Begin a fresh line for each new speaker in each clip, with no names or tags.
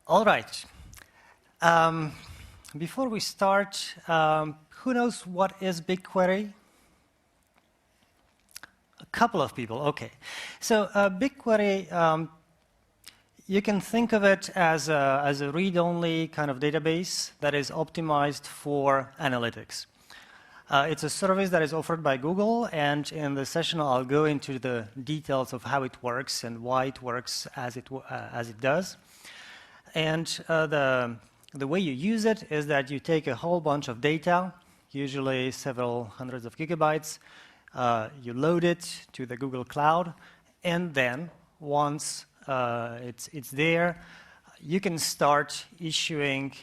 All right. Before we start, who knows what is BigQuery? A couple of people, OK. So BigQuery, you can think of it as a read-only kind of database that is optimized for analytics. It's a service that is offered by Google, and in the session I'll go into the details of how it works and why it works as it does. And the way you use it is that you take a whole bunch of data, usually several hundreds of gigabytes, you load it to the Google Cloud, and then once it's there, you can start issuing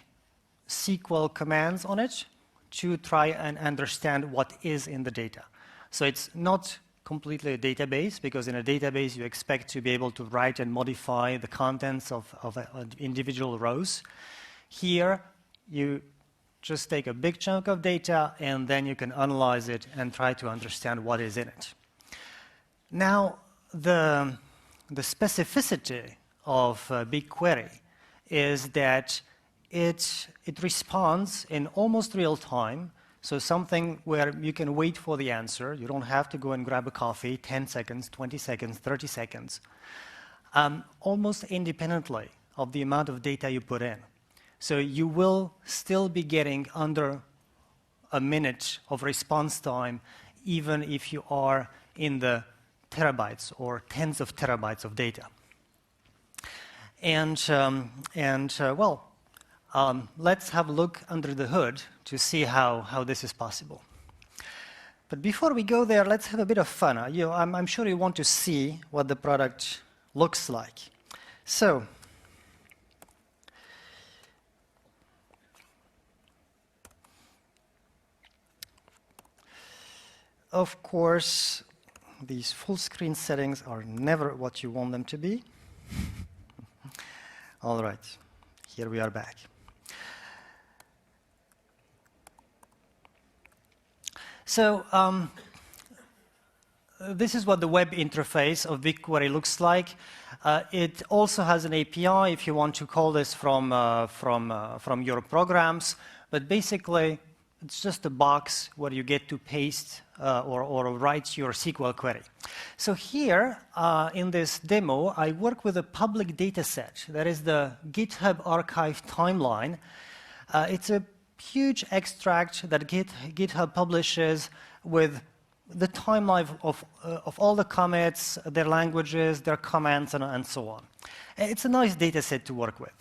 SQL commands on it to try and understand what is in the data. So it's not completely a database, because in a database you expect to be able to write and modify the contents of individual rows. Here, you just take a big chunk of data, and then you can analyze it and try to understand what is in it. Now, the specificity of BigQuery is that it responds in almost real time, so something where you can wait for the answer. You don't have to go and grab a coffee, 10 seconds, 20 seconds, 30 seconds, almost independently of the amount of data you put in. So you will still be getting under a minute of response time, even if you are in the terabytes or tens of terabytes of data. And let's have a look under the hood to see how this is possible. But before we go there, let's have a bit of fun. I'm sure you want to see what the product looks like. So, of course, these full screen settings are never what you want them to be. All right, here we are back. So this is what the web interface of BigQuery looks like. It also has an API if you want to call this from your programs. But basically, it's just a box where you get to paste or write your SQL query. So here, in this demo, I work with a public dataset. That is the GitHub archive timeline. It's a huge extract that GitHub publishes with the timeline of all the commits, their languages, their comments, and so on. It's a nice data set to work with.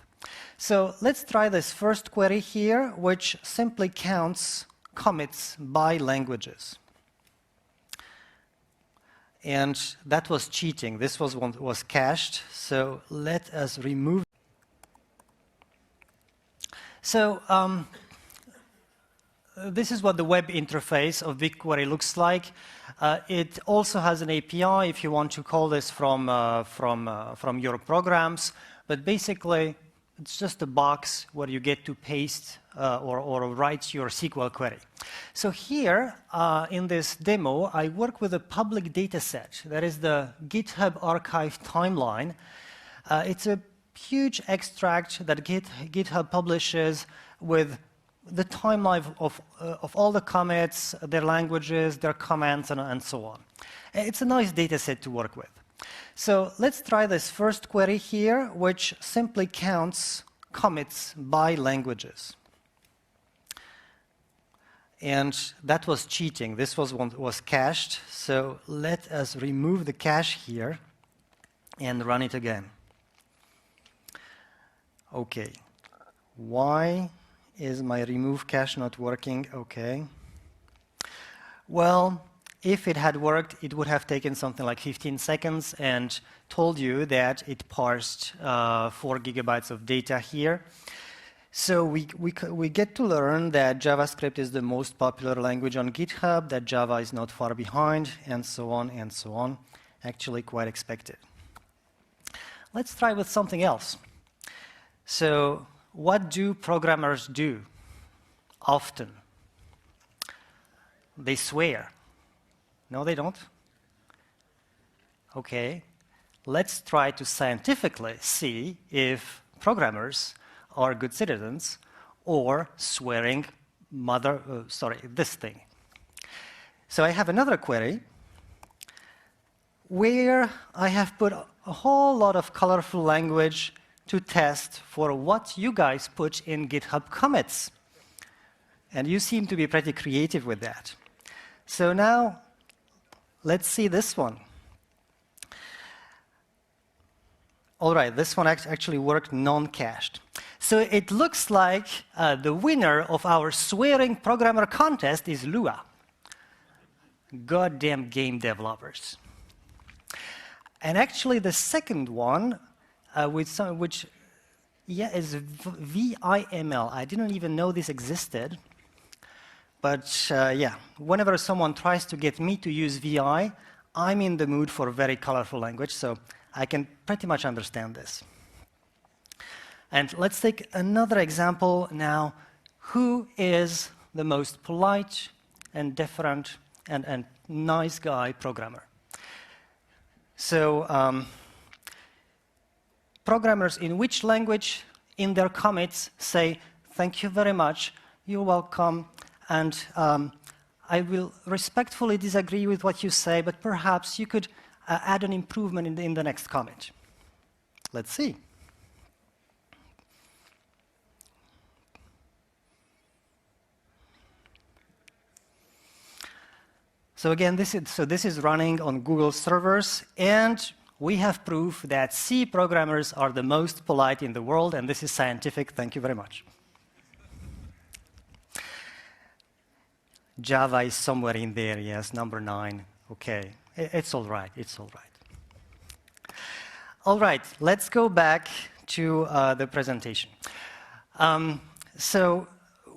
So let's try this first query here, which simply counts commits by languages. And that was cheating. This was cached. So let us remove. So this is what the web interface of BigQuery looks like. It also has an API if you want to call this from your programs. But basically, it's just a box where you get to paste or write your SQL query. So here, in this demo, I work with a public dataset. That is the GitHub archive timeline. It's a huge extract that GitHub publishes with the timeline of all the commits, their languages, their comments, and so on. It's a nice data set to work with. So let's try this first query here, which simply counts commits by languages. And that was cheating. This was cached. So let us remove the cache here and run it again. OK. Why is my remove cache not working? OK. Well, if it had worked, it would have taken something like 15 seconds and told you that it parsed 4 gigabytes of data here. So we get to learn that JavaScript is the most popular language on GitHub, that Java is not far behind, and so on and so on. Actually, quite expected. Let's try with something else. So what do programmers do often? They swear. No, they don't? OK. Let's try to scientifically see if programmers are good citizens, or swearing this thing. So I have another query where I have put a whole lot of colorful language to test for what you guys put in GitHub commits. And you seem to be pretty creative with that. So now, let's see this one. All right, this one actually worked non-cached. So it looks like the winner of our swearing programmer contest is Lua. Goddamn game developers. And actually, the second one, which is VIML. I didn't even know this existed. But yeah, whenever someone tries to get me to use VI, I'm in the mood for very colorful language, so I can pretty much understand this. And let's take another example now. Who is the most polite and deferent and nice guy programmer? So programmers in which language in their commits say, thank you very much, you're welcome, and I will respectfully disagree with what you say, but perhaps you could add an improvement in the next commit. Let's see. So again, this is running on Google servers, and we have proof that C programmers are the most polite in the world, and this is scientific. Thank you very much. Java is somewhere in there, yes, number 9. Okay, it's all right, it's all right. All right, let's go back to the presentation. So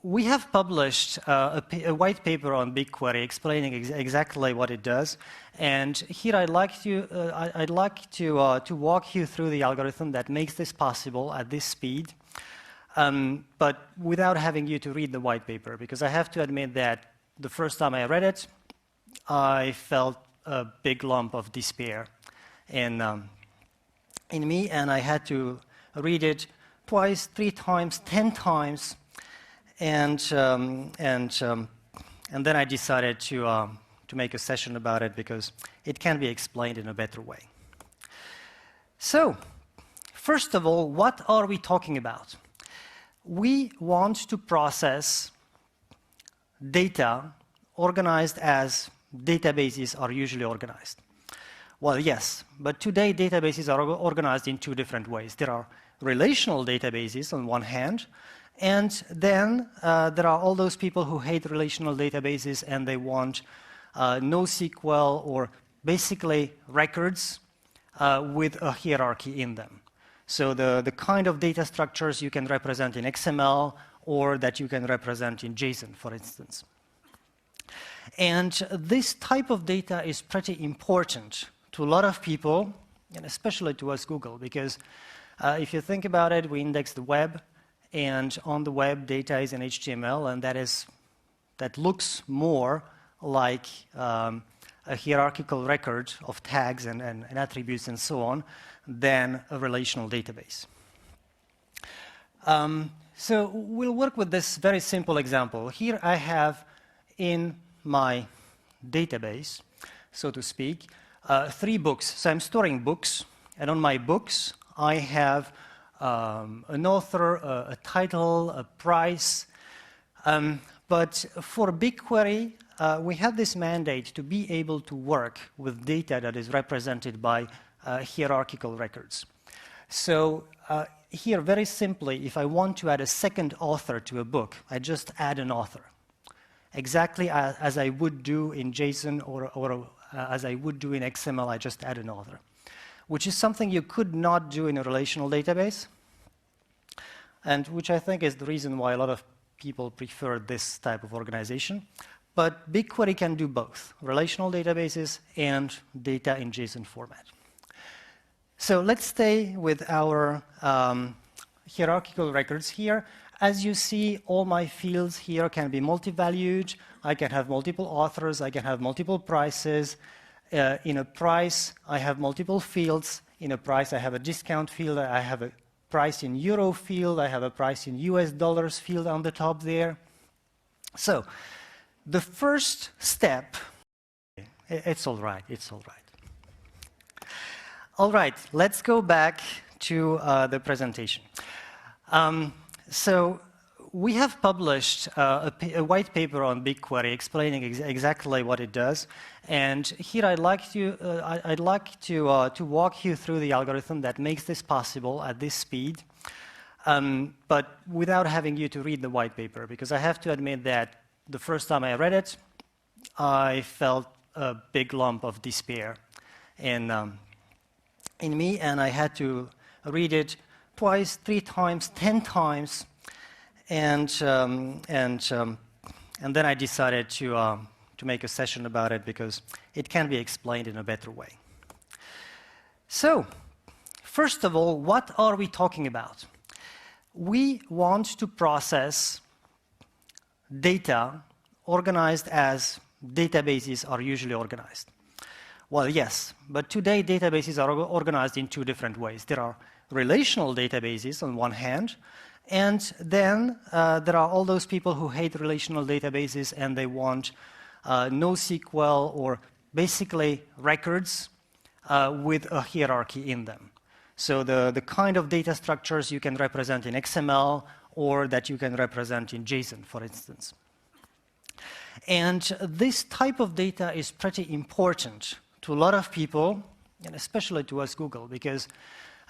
we have published a white paper on BigQuery explaining exactly what it does. And here I'd like to walk you through the algorithm that makes this possible at this speed, but without having you to read the white paper, because I have to admit that the first time I read it, I felt a big lump of despair in me, and I had to read it twice, 3 times, 10 times, and then I decided to make a session about it because it can be explained in a better way. So, first of all, what are we talking about? We want to process data organized as databases are usually organized. Well, yes, but today databases are organized in 2 different ways. There are relational databases on one hand, and then there are all those people who hate relational databases and they want NoSQL or basically records with a hierarchy in them. So the kind of data structures you can represent in XML or that you can represent in JSON, for instance. And this type of data is pretty important to a lot of people, and especially to us, Google, because if you think about it, we index the web, and on the web, data is in HTML, and that looks more like a hierarchical record of tags and attributes and so on than a relational database. So we'll work with this very simple example. Here I have in my database, so to speak, 3 books. So I'm storing books, and on my books I have an author, a title, a price. But for BigQuery, we have this mandate to be able to work with data that is represented by hierarchical records. So here, very simply, if I want to add a second author to a book, I just add an author, exactly as I would do in JSON or as I would do in XML. I just add an author, which is something you could not do in a relational database, and which I think is the reason why a lot of people prefer this type of organization. But BigQuery can do both, relational databases and data in JSON format. So let's stay with our hierarchical records here. As you see, all my fields here can be multi-valued. I can have multiple authors. I can have multiple prices. In a price, I have multiple fields. In a price, I have a discount field. I have a price in euro field, I have a price in US dollars field on the top there. So the first step, it's all right, it's all right. All right, let's go back to the presentation. So we have published a white paper on BigQuery explaining exactly what it does. And here I'd like to walk you through the algorithm that makes this possible at this speed, but without having you to read the white paper, because I have to admit that the first time I read it, I felt a big lump of despair in me, and I had to read it twice, 3 times, 10 times, and then I decided to make a session about it because it can be explained in a better way. So, first of all, what are we talking about? We want to process data organized as databases are usually organized. Well, yes, but today databases are organized in 2 different ways. There are relational databases on one hand, and then there are all those people who hate relational databases and they want NoSQL or basically records with a hierarchy in them. So the kind of data structures you can represent in XML or that you can represent in JSON, for instance. And this type of data is pretty important to a lot of people, and especially to us, Google, because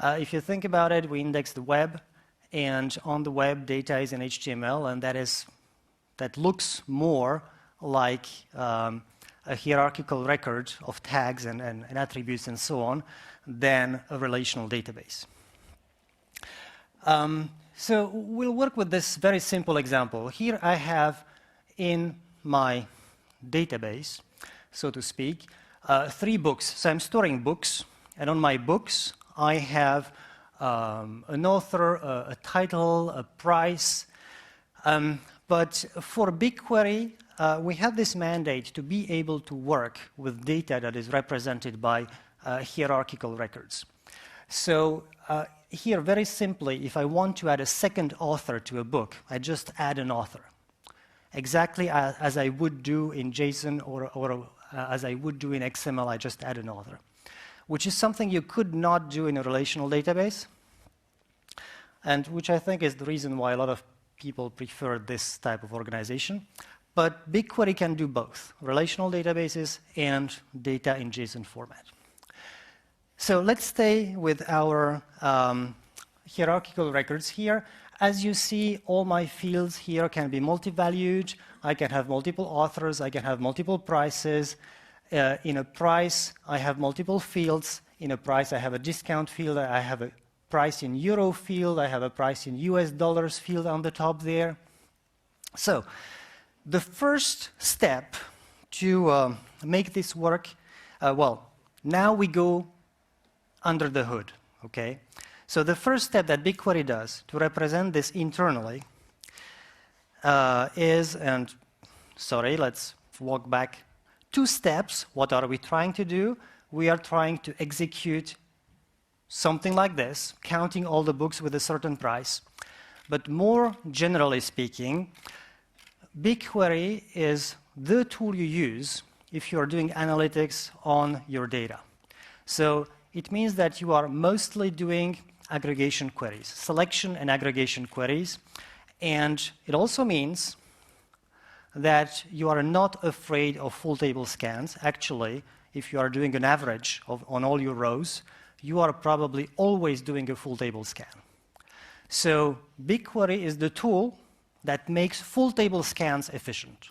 if you think about it, we index the web, and on the web, data is in HTML, and that looks more like a hierarchical record of tags and attributes and so on than a relational database. So we'll work with this very simple example. Here I have in my database, so to speak, 3 books. So I'm storing books, and on my books, I have an author, a title, a price. But for BigQuery, we have this mandate to be able to work with data that is represented by hierarchical records. So here, very simply, if I want to add a second author to a book, I just add an author, exactly as I would do in JSON or as I would do in XML, I just add an author, which is something you could not do in a relational database, and which I think is the reason why a lot of people prefer this type of organization. But BigQuery can do both, relational databases and data in JSON format. So let's stay with our hierarchical records here. As you see, all my fields here can be multi-valued. I can have multiple authors. I can have multiple prices. In a price, I have multiple fields. In a price, I have a discount field. I have a price in euro field. I have a price in US dollars field on the top there. So the first step to make this work, well, now we go under the hood, okay? So the first step that BigQuery does to represent this internally is, and sorry, let's walk back 2 steps. What are we trying to do? We are trying to execute something like this, counting all the books with a certain price. But more generally speaking, BigQuery is the tool you use if you are doing analytics on your data. So it means that you are mostly doing aggregation queries, selection and aggregation queries. And it also means that you are not afraid of full table scans. Actually, if you are doing an average on all your rows, you are probably always doing a full table scan. So BigQuery is the tool that makes full table scans efficient.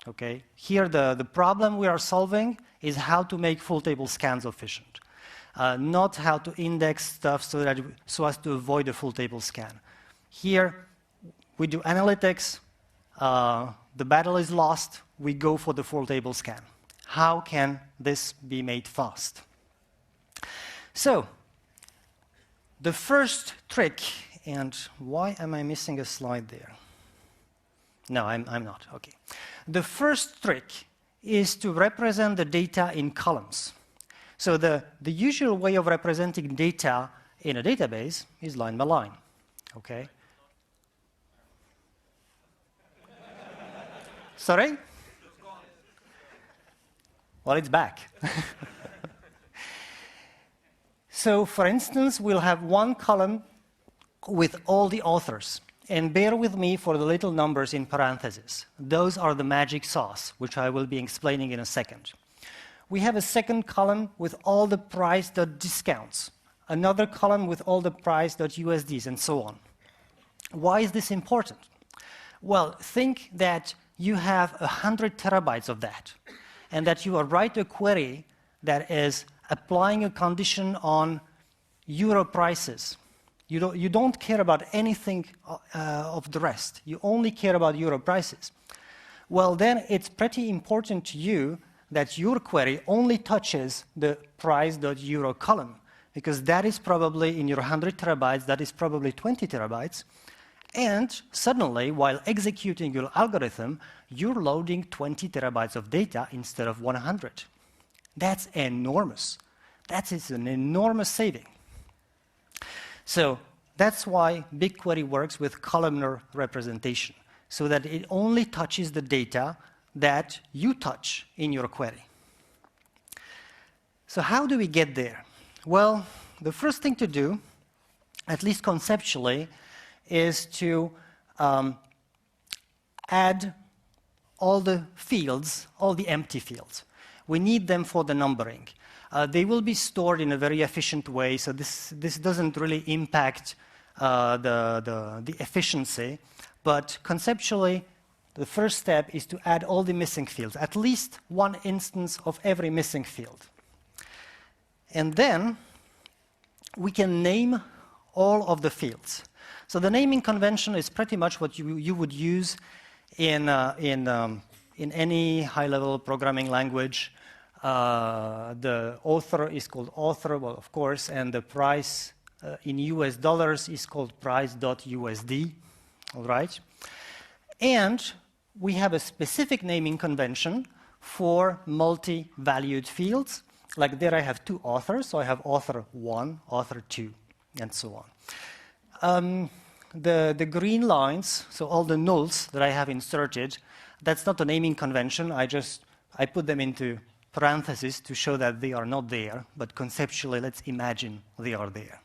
Okay? Here, the problem we are solving is how to make full table scans efficient. Not how to index stuff so as to avoid a full table scan. Here, we do analytics. The battle is lost. We go for the full table scan. How can this be made fast? So, the first trick, and why am I missing a slide there? No, I'm not. Okay. The first trick is to represent the data in columns. So the usual way of representing data in a database is line by line. Okay? Sorry? Well, it's back. So, for instance, we'll have one column with all the authors. And bear with me for the little numbers in parentheses. Those are the magic sauce, which I will be explaining in a second. We have a second column with all the price.discounts, another column with all the price.USDs, and so on. Why is this important? Well, think that you have 100 terabytes of that, and that you write a query that is applying a condition on euro prices. You don't care about anything of the rest. You only care about euro prices. Well, then it's pretty important to you that your query only touches the price.euro column, because that is probably, in your 100 terabytes, that is probably 20 terabytes. And suddenly, while executing your algorithm, you're loading 20 terabytes of data instead of 100. That's enormous. That is an enormous saving. So that's why BigQuery works with columnar representation, so that it only touches the data that you touch in your query. So how do we get there? Well, the first thing to do, at least conceptually, is to add all the fields, all the empty fields. We need them for the numbering. They will be stored in a very efficient way, so this doesn't really impact the efficiency. But conceptually, the first step is to add all the missing fields, at least one instance of every missing field. And then we can name all of the fields. So the naming convention is pretty much what you would use in any high-level programming language. The author is called author, well, of course, and the price in US dollars is called price.USD, all right? And we have a specific naming convention for multi-valued fields. Like there I have two authors, so I have author 1, author 2, and so on. The green lines, so all the nulls that I have inserted, that's not a naming convention. I put them into parentheses to show that they are not there, but conceptually, let's imagine they are there.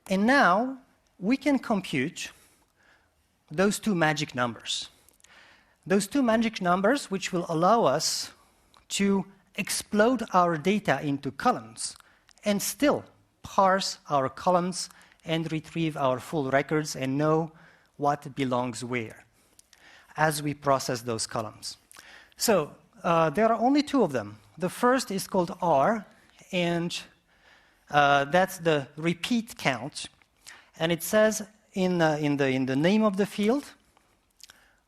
And now we can compute those two magic numbers. Those two magic numbers which will allow us to explode our data into columns and still parse our columns and retrieve our full records and know what belongs where as we process those columns. So there are only two of them. The first is called R, and that's the repeat count. And it says in the name of the field,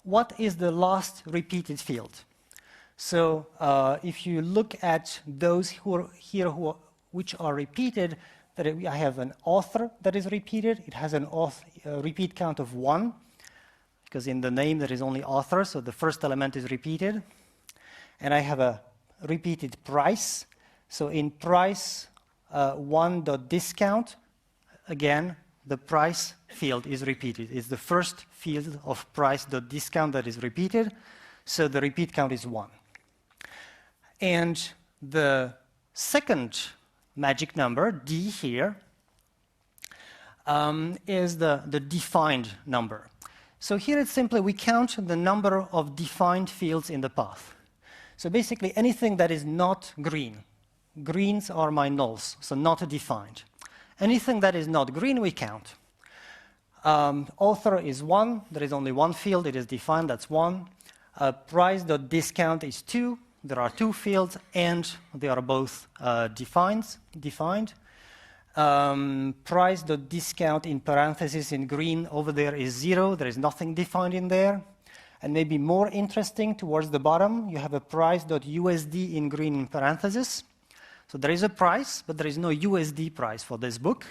what is the last repeated field? So if you look at those which are repeated, that I have an author that is repeated. It has a repeat count of 1, because in the name there is only author, so the first element is repeated. And I have a repeated price. So in price 1.discount, again, the price field is repeated. It's the first field of price.discount that is repeated, so the repeat count is 1. And the second magic number, D here, is the defined number. So here it's simply we count the number of defined fields in the path. So basically anything that is not green. Greens are my nulls, so not defined. Anything that is not green, we count. Author is 1. There is only one field. It is defined. That's 1. Price.discount is 2. There are 2 fields, and they are both defined. Price.discount in parentheses in green over there is 0. There is nothing defined in there. And maybe more interesting, towards the bottom, you have a price.USD in green in parentheses. So there is a price, but there is no USD price for this book.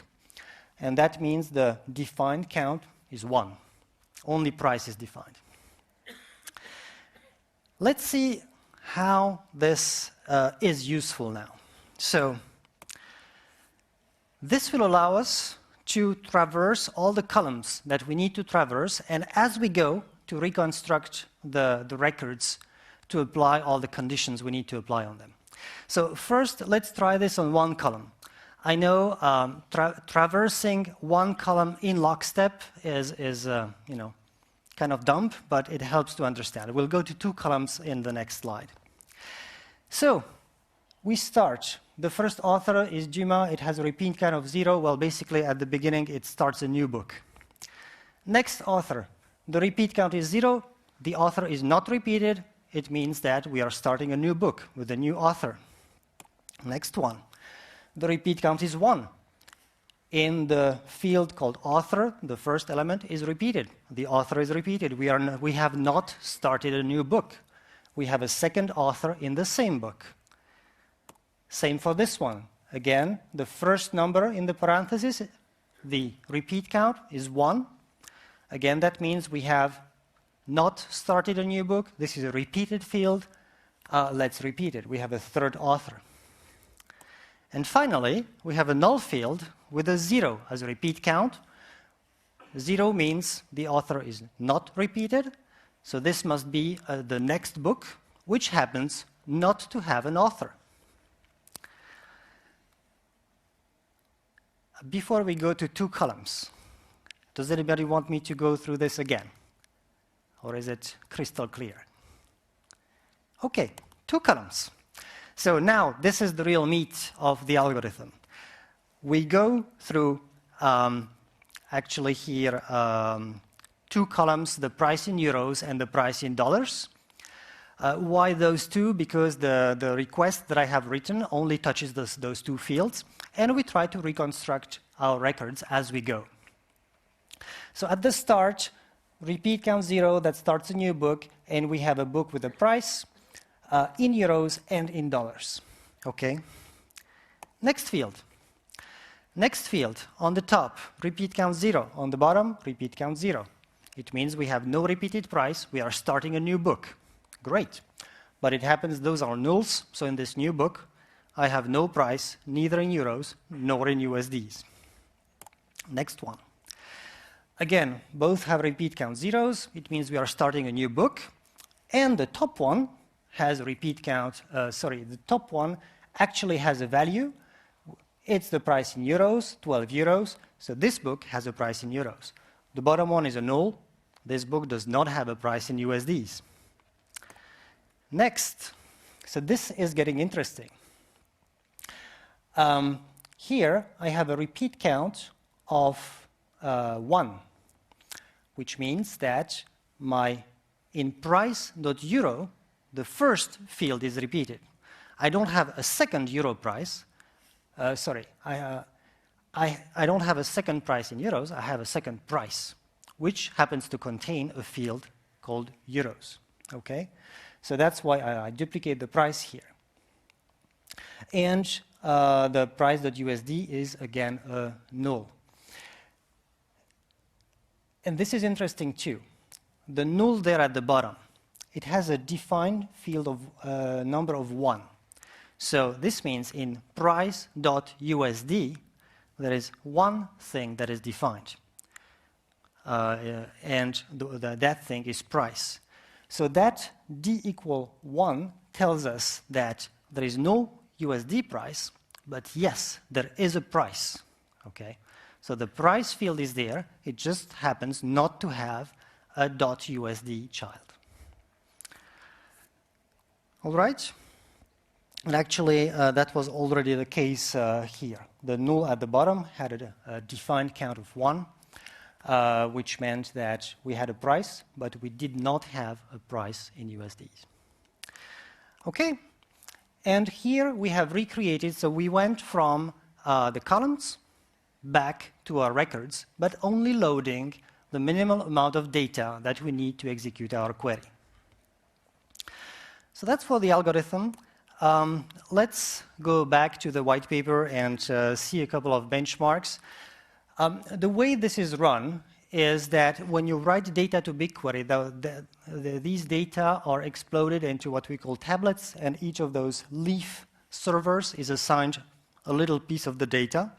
And that means the defined count is 1. Only price is defined. Let's see how this is useful now. So This will allow us to traverse all the columns that we need to traverse, and as we go, to reconstruct the records to apply all the conditions we need to apply on them. So first, let's try this on one column. I know traversing one column in lockstep is you know, kind of dumb, but it helps to understand. We'll go to 2 columns in the next slide. So we start. The first author is Juma. It has a repeat count of 0. Well, basically, at the beginning, it starts a new book. Next author. The repeat count is 0. The author is not repeated. It means that we are starting a new book with a new author. Next one. The repeat count is 1. In the field called author, the first element is repeated. The author is repeated. We have not started a new book. We have a second author in the same book. Same for this one. Again, the first number in the parenthesis, the repeat count is 1. Again, that means we have not started a new book. This is a repeated field. Let's repeat it. We have a third author. And finally, we have a null field with a 0 as a repeat count. 0 means the author is not repeated. So this must be the next book, which happens not to have an author. Before we go to 2 columns, does anybody want me to go through this again? Or is it crystal clear? Okay, 2 columns. So now, this is the real meat of the algorithm. We go through, actually here, 2 columns, the price in euros and the price in dollars. Why those 2? Because the request that I have written only touches those 2 fields, and we try to reconstruct our records as we go. So at the start, repeat count 0, that starts a new book, and we have a book with a price in euros and in dollars. Okay? Next field. Next field, on the top, repeat count 0. On the bottom, repeat count 0. It means we have no repeated price. We are starting a new book. Great. But it happens those are nulls. So in this new book, I have no price, neither in euros nor in USDs. Next one. Again, both have repeat count 0s. It means we are starting a new book. And the top one has a repeat count. The top one actually has a value. It's the price in euros, 12 euros. So this book has a price in euros. The bottom one is a null. This book does not have a price in USDs. Next. So this is getting interesting. Here, I have a repeat count of 1, which means that my in price.euro, the first field is repeated. I don't have a second euro price. I don't have a second price in euros. I have a second price, which happens to contain a field called euros. Okay? So that's why I duplicate the price here. And the price.usd is, again, a null. And this is interesting, too. The null there at the bottom, it has a defined field of number of 1. So this means in price.usd, there is one thing that is defined. And that thing is price. So that d equal 1 tells us that there is no USD price, but yes, there is a price. Okay? So the price field is there. It just happens not to have a .usd child. All right? And actually, that was already the case here. The null at the bottom had a defined count of 1, which meant that we had a price, but we did not have a price in USDs. Okay? And here we have recreated, so we went from the columns back to our records, but only loading the minimal amount of data that we need to execute our query. So that's for the algorithm. Let's go back to the white paper and see a couple of benchmarks. The way this is run is that when you write data to BigQuery, these data are exploded into what we call tablets, and each of those leaf servers is assigned a little piece of the data.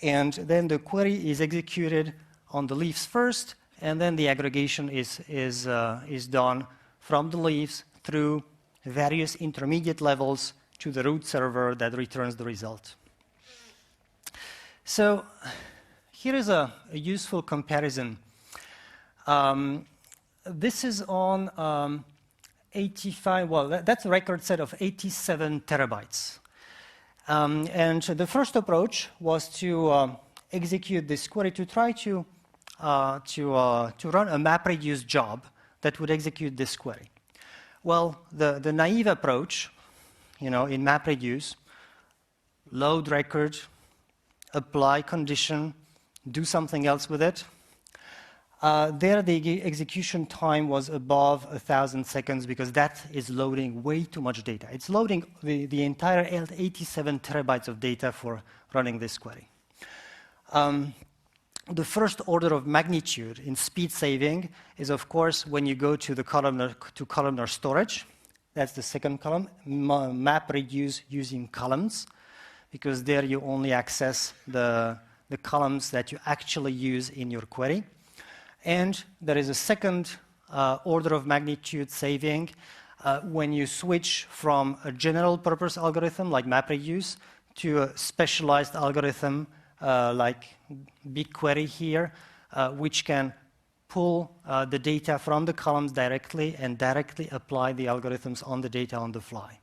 And then the query is executed on the leaves first, and then the aggregation is done from the leaves through various intermediate levels to the root server that returns the result. So here is a useful comparison. This is on 85, well, that's a record set of 87 terabytes. And the first approach was to execute this query to try to run a MapReduce job that would execute this query. Well, the naive approach, in MapReduce, load record, apply condition, do something else with it. There, the execution time was above 1,000 seconds because that is loading way too much data. It's loading the entire 87 terabytes of data for running this query. The first order of magnitude in speed saving is, of course, when you go to the columnar storage. That's the second column, MapReduce using columns, because there you only access the columns that you actually use in your query. And there is a second order of magnitude saving when you switch from a general purpose algorithm like MapReduce to a specialized algorithm like BigQuery here, which can pull the data from the columns directly and directly apply the algorithms on the data on the fly.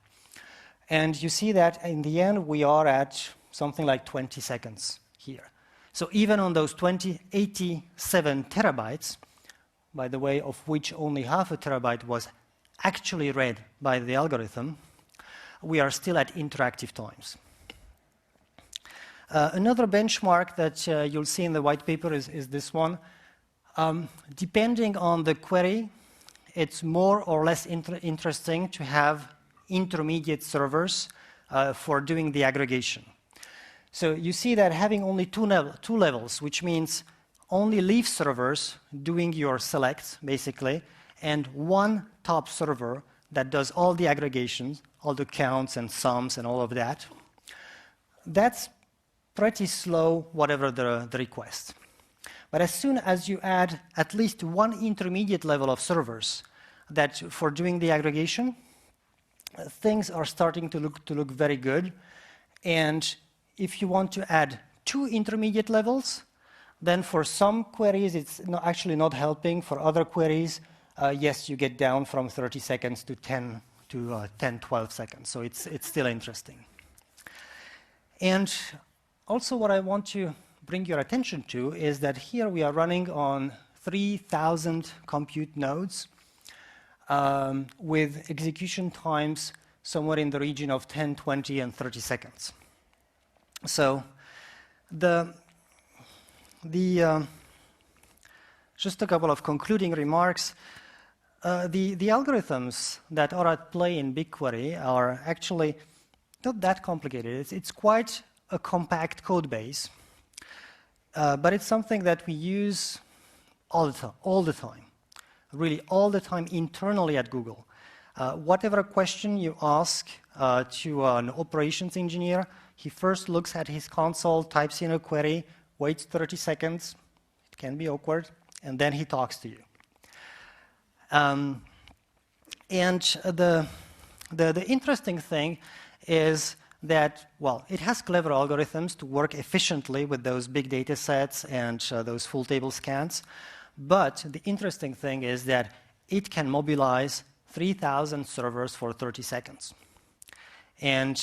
And you see that in the end, we are at something like 20 seconds here. So even on those 87 terabytes, by the way, of which only half a terabyte was actually read by the algorithm, we are still at interactive times. Another benchmark that you'll see in the white paper is this one. Depending on the query, it's more or less interesting to have intermediate servers for doing the aggregation. So you see that having only two levels, which means only leaf servers doing your selects, basically, and one top server that does all the aggregations, all the counts and sums and all of that, that's pretty slow, whatever the request. But as soon as you add at least one intermediate level of servers that for doing the aggregation, things are starting to look very good. And if you want to add two intermediate levels, then for some queries, it's actually not helping. For other queries, yes, you get down from 30 seconds to 10 to 12 seconds. So it's still interesting. And also what I want to bring your attention to is that here we are running on 3,000 compute nodes with execution times somewhere in the region of 10, 20, and 30 seconds. So just a couple of concluding remarks. The algorithms that are at play in BigQuery are actually not that complicated. It's quite a compact code base, but it's something that we use all the time, really all the time internally at Google. Whatever question you ask to an operations engineer, he first looks at his console, types in a query, waits 30 seconds, it can be awkward, and then he talks to you. And the interesting thing is that, well, it has clever algorithms to work efficiently with those big data sets and those full table scans. But the interesting thing is that it can mobilize 3,000 servers for 30 seconds. And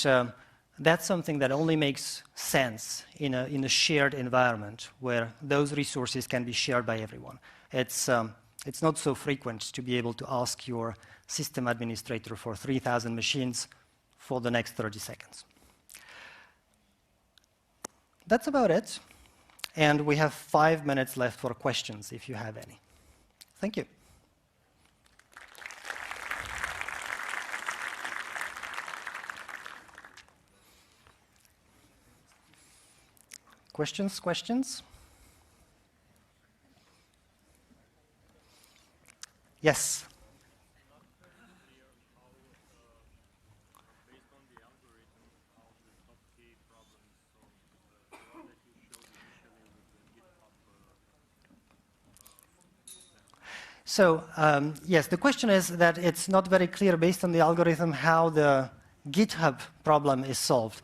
that's something that only makes sense in a shared environment where those resources can be shared by everyone. It's not so frequent to be able to ask your system administrator for 3,000 machines for the next 30 seconds. That's about it. And we have 5 minutes left for questions, if you have any. Thank you. Questions? Yes. So yes, the question is that it's not very clear based on the algorithm how the GitHub problem is solved.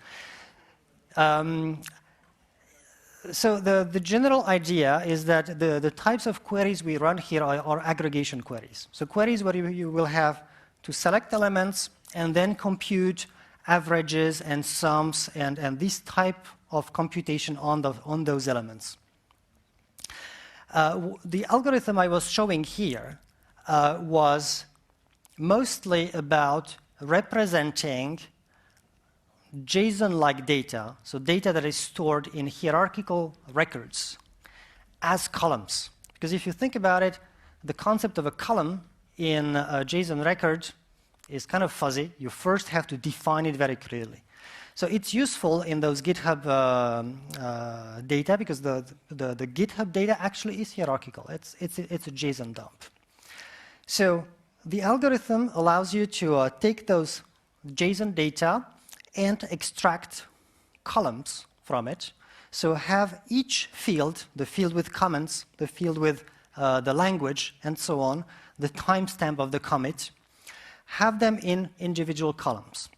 So the general idea is that the types of queries we run here are aggregation queries. So queries where you will have to select elements and then compute averages and sums and this type of computation on those elements. The algorithm I was showing here was mostly about representing JSON-like data, so data that is stored in hierarchical records, as columns. Because if you think about it, the concept of a column in a JSON record is kind of fuzzy. You first have to define it very clearly. So it's useful in those GitHub data because the GitHub data actually is hierarchical. It's a JSON dump. So the algorithm allows you to take those JSON data and extract columns from it. So have each field, the field with comments, the field with the language, and so on, the timestamp of the commit, have them in individual columns.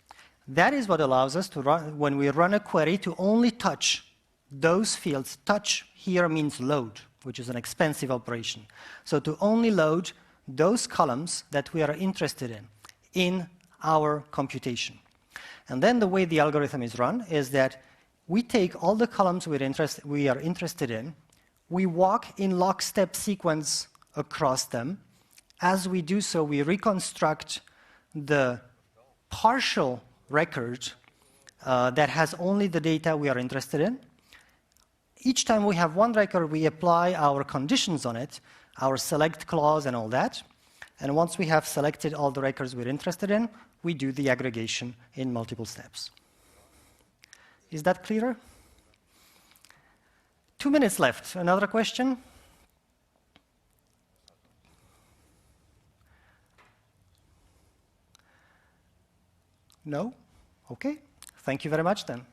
That is what allows us to run, when we run a query, to only touch those fields. Touch here means load, which is an expensive operation. So to only load those columns that we are interested in our computation. And then the way the algorithm is run is that we take all the columns we are interested in, we walk in lockstep sequence across them. As we do so, we reconstruct the partial record that has only the data we are interested in. Each time we have one record, we apply our conditions on it, our select clause and all that. And once we have selected all the records we're interested in, we do the aggregation in multiple steps. Is that clearer? 2 minutes left. Another question? No? Okay. Thank you very much then.